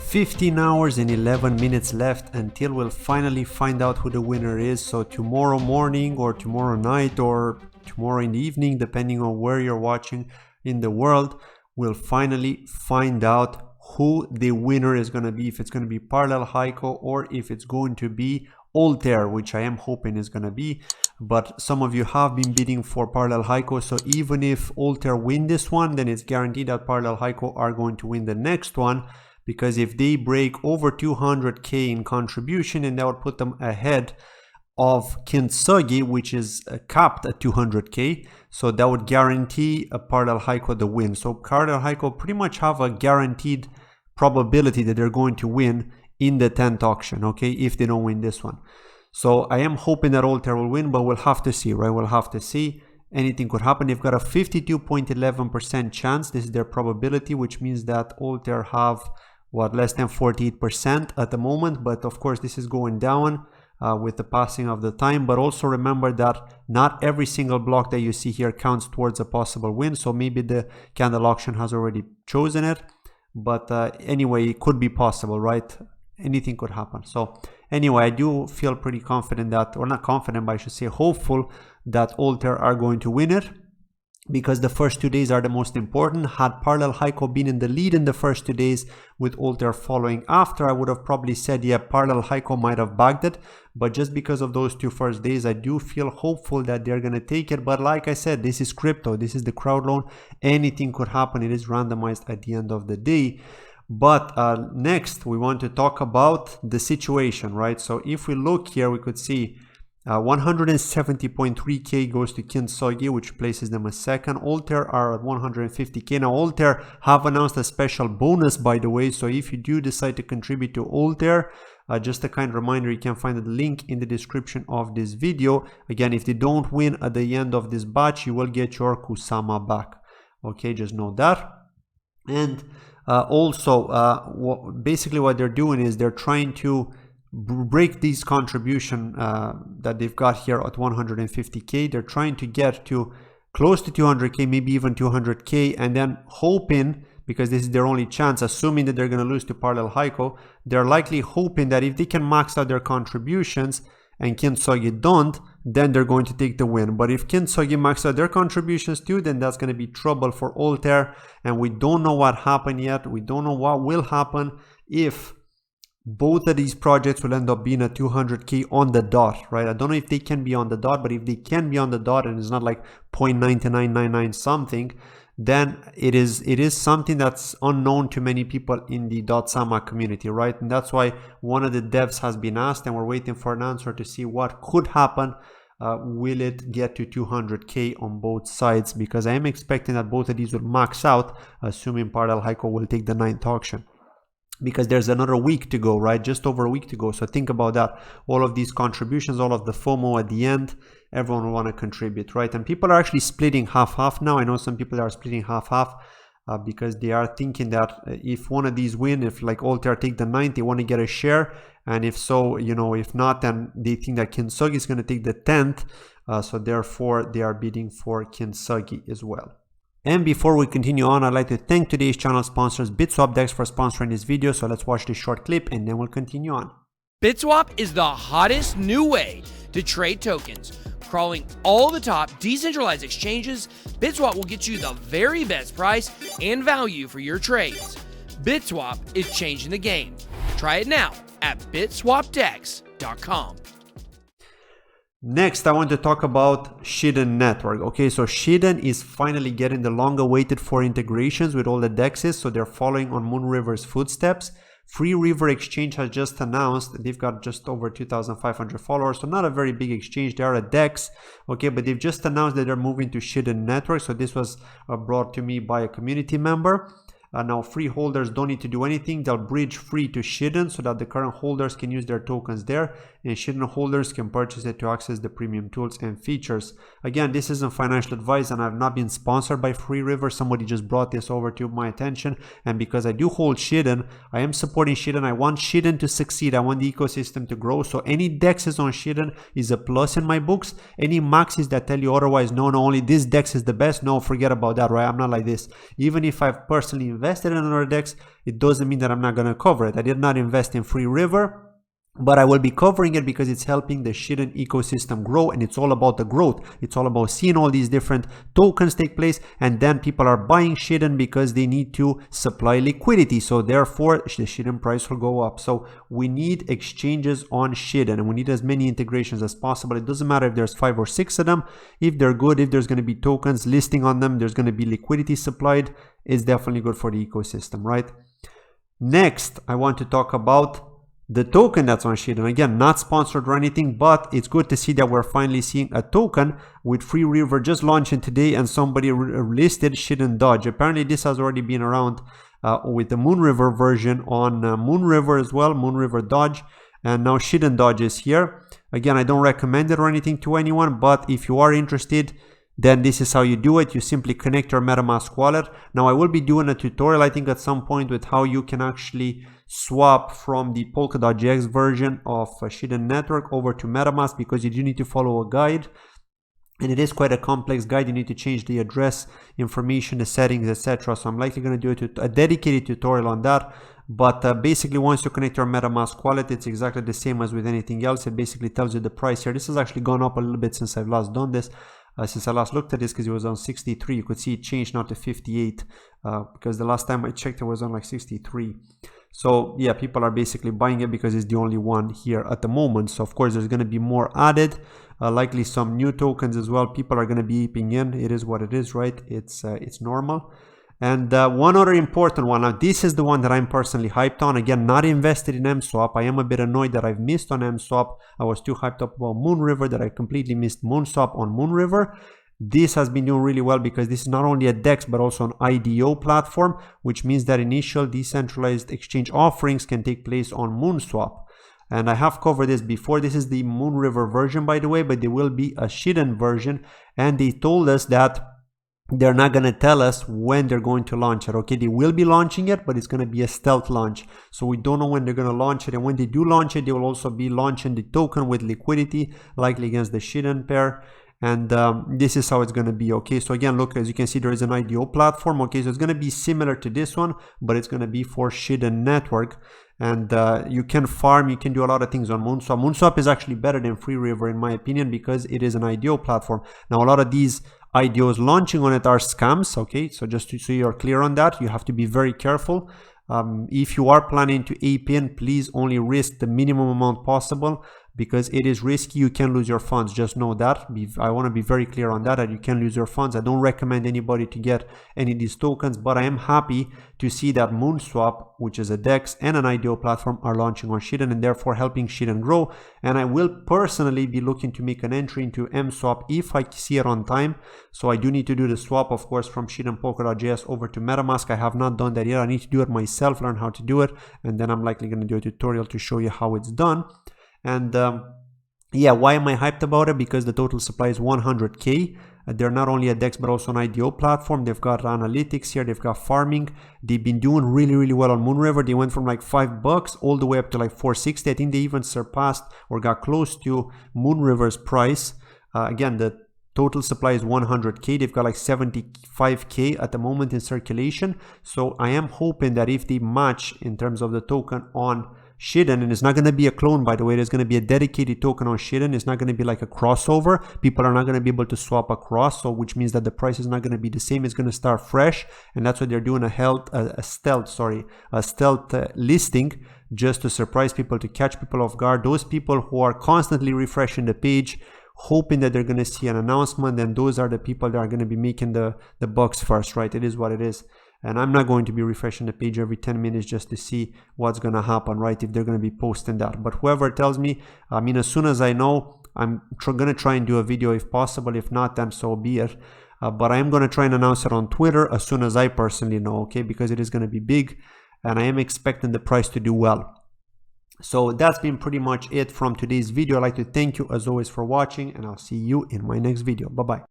15 hours and 11 minutes left until we'll finally find out who the winner is. So tomorrow morning or tomorrow night or tomorrow in the evening, depending on where you're watching in the world, we'll finally find out who the winner is going to be, if it's going to be Parallel Heiko or if it's going to be Altair, which I am hoping is going to be. But some of you have been bidding for Parallel Heiko, so even if Altair win this one, then it's guaranteed that Parallel Heiko are going to win the next one, because if they break over 200k in contribution, and that would put them ahead of Kintsugi, which is capped at 200k, so that would guarantee a Parallel Heiko the win. So Parallel Heiko pretty much have a guaranteed probability that they're going to win in the 10th auction, okay, if they don't win this one. So I am hoping that Altair will win, but we'll have to see, right? We'll have to see. Anything could happen. They've got a 52.11% chance. This is their probability, which means that Altair have what, less than 48% at the moment. But of course, this is going down with the passing of the time. But also remember that not every single block that you see here counts towards a possible win. So maybe the candle auction has already chosen it. But anyway, it could be possible, right? Anything could happen. So anyway, I do feel pretty confident that, or not confident, but I should say hopeful that Altair are going to win it, because the first 2 days are the most important. Had Parallel Heiko been in the lead in the first 2 days with Altair following after, I would have probably said, yeah, Parallel Heiko might have bagged it. But just because of those 2 first days, I do feel hopeful that they're going to take it. But like I said, this is crypto. This is the Crowdloan. Anything could happen. It is randomized at the end of the day. But next, we want to talk about the situation, right? So if we look here, we could see 170.3k goes to Kintsugi, which places them a second. Altair are at 150k. Now, Altair have announced a special bonus, by the way. So if you do decide to contribute to Altair, just a kind reminder, you can find the link in the description of this video. Again, if they don't win at the end of this batch, you will get your Kusama back. Okay, just know that. And basically what they're doing is they're trying to break these contribution that they've got here at 150k. They're trying to get to close to 200k, maybe even 200k, and then hoping, because this is their only chance, assuming that they're going to lose to Parallel Heiko, they're likely hoping that if they can max out their contributions and Kintsugi don't, then they're going to take the win. But if Kintsugi max out their contributions too, then that's going to be trouble for Altair, and we don't know what happened yet. We don't know what will happen if both of these projects will end up being at 200k on the dot, right? I don't know if they can be on the dot, but if they can be on the dot and it's not like 0.9999 something, then it is something that's unknown to many people in the .sama community, right? And that's why one of the devs has been asked, and we're waiting for an answer to see what could happen. Will it get to 200k on both sides? Because I am expecting that both of these will max out, assuming Parallel Heiko will take the 9th auction. Because there's another week to go, right? Just over a week to go. So think about that. All of these contributions, all of the FOMO at the end, everyone will want to contribute, right? And people are actually splitting half-half now. I know some people are splitting half-half because they are thinking that if one of these win, if like Altair take the 9th, they want to get a share. And if so, you know, if not, then they think that Kintsugi is going to take the 10th. So therefore, they are bidding for Kintsugi as well. And before we continue on, I'd like to thank today's channel sponsors, Bitswap DEX, for sponsoring this video. So let's watch this short clip and then we'll continue on. Bitswap is the hottest new way to trade tokens. Crawling all the top decentralized exchanges, Bitswap will get you the very best price and value for your trades. Bitswap is changing the game. Try it now at bitswapdex.com. Next, I want to talk about Shiden Network. Okay, so Shiden is finally getting the long-awaited for integrations with all the DEXes, so they're following on Moonriver's footsteps. FreeRiver Exchange has just announced they've got just over 2,500 followers, so not a very big exchange. They are a DEX, okay, but they've just announced that they're moving to Shiden Network. So this was brought to me by a community member. Now free holders don't need to do anything. They'll bridge free to Shiden so that the current holders can use their tokens there, and Shiden holders can purchase it to access the premium tools and features. Again, this isn't financial advice and I've not been sponsored by FreeRiver. Somebody just brought this over to my attention, and because I do hold Shiden, I am supporting Shiden. I want Shiden to succeed. I want the ecosystem to grow. So any DEXes on Shiden is a plus in my books. Any maxis that tell you otherwise, no, only this DEX is the best, no, forget about that, right? I'm not like this. Even if I've personally invested in another DEX, it doesn't mean that I'm not going to cover it. I did not invest in FreeRiver, but I will be covering it because it's helping the Shiden ecosystem grow, and it's all about the growth. It's all about seeing all these different tokens take place, and then people are buying Shiden because they need to supply liquidity. So therefore, the Shiden price will go up. So we need exchanges on Shiden, and we need as many integrations as possible. It doesn't matter if there's 5 or 6 of them. If they're good, if there's going to be tokens listing on them, there's going to be liquidity supplied. It's definitely good for the ecosystem, right? Next, I want to talk about the token that's on Shiden. Again, not sponsored or anything, but it's good to see that we're finally seeing a token with FreeRiver just launching today, and somebody listed Shiden Dodge. Apparently this has already been around with the Moonriver version on Moonriver as well, Moonriver Dodge, and now Shiden Dodge is here. Again, I don't recommend it or anything to anyone, but if you are interested, then this is how you do it. You simply connect your MetaMask wallet. Now I will be doing a tutorial, I think, at some point with how you can actually swap from the Polkadot.gx version of Shiden Network over to MetaMask, because you do need to follow a guide, and it is quite a complex guide. You need to change the address information, the settings, etc. So I'm likely going to do a dedicated tutorial on that. But basically, once you connect your MetaMask wallet, it's exactly the same as with anything else. It basically tells you the price here. This has actually gone up a little bit since I've last done this. Since I last looked at this, because it was on 63, you could see it changed now to 58, because the last time I checked it was on like 63. So yeah, people are basically buying it because it's the only one here at the moment. So of course there's going to be more added, likely some new tokens as well. People are going to be eeping in. It is what it is, right? It's normal. And one other important one, now this is the one that I'm personally hyped on. Again, not invested in MSwap. I am a bit annoyed that I've missed on MSwap. I was too hyped up about Moonriver that I completely missed Moonswap on Moonriver. This has been doing really well because this is not only a DEX but also an IDO platform, which means that initial decentralized exchange offerings can take place on Moonswap. And I have covered this before. This is the Moonriver version, by the way, but there will be a Shiden version, and they told us that they're not going to tell us when they're going to launch it. Okay, they will be launching it, but it's going to be a stealth launch. So we don't know when they're going to launch it. And when they do launch it, they will also be launching the token with liquidity, likely against the Shiden pair. And this is how it's going to be. Okay, so again, look, as you can see, there is an IDO platform. Okay, so it's going to be similar to this one, but it's going to be for Shiden Network. And you can farm, you can do a lot of things on Moonswap. Moonswap is actually better than FreeRiver in my opinion, because it is an IDO platform. Now a lot of these IDOs launching on it are scams. Okay, so just so you're clear on that, you have to be very careful. If you are planning to ape in, please only risk the minimum amount possible, because it is risky. You can lose your funds. Just know that. I want to be very clear on that you can lose your funds. I don't recommend anybody to get any of these tokens, but I am happy to see that Moonswap, which is a DEX and an IDO platform, are launching on Shiden and therefore helping Shiden grow. And I will personally be looking to make an entry into MSwap if I see it on time. So I do need to do the swap, of course, from Shiden Polkadot.js over to MetaMask. I have not done that yet. I need to do it myself, learn how to do it, and then I'm likely going to do a tutorial to show you how it's done. And yeah, why am I hyped about it? Because the total supply is 100k. They're not only a DEX but also an IDO platform. They've got analytics here, they've got farming. They've been doing really well on Moonriver. They went from like $5 all the way up to like 460. I think they even surpassed or got close to Moonriver's price. Again, the total supply is 100k. They've got like 75k at the moment in circulation. So I am hoping that if they match in terms of the token on Shiden, and it's not going to be a clone, by the way, there's going to be a dedicated token on Shiden. It's not going to be like a crossover. People are not going to be able to swap across, so which means that the price is not going to be the same. It's going to start fresh, and that's why they're doing a stealth listing, just to surprise people, to catch people off guard. Those people who are constantly refreshing the page, hoping that they're going to see an announcement, and those are the people that are going to be making the bucks first, right? It is what it is. And I'm not going to be refreshing the page every 10 minutes just to see what's going to happen, right? If they're going to be posting that. But whoever tells me, I mean, as soon as I know, I'm going to try and do a video if possible. If not, then so be it. But I am going to try and announce it on Twitter as soon as I personally know, okay? Because it is going to be big, and I am expecting the price to do well. So that's been pretty much it from today's video. I'd like to thank you as always for watching, and I'll see you in my next video. Bye-bye.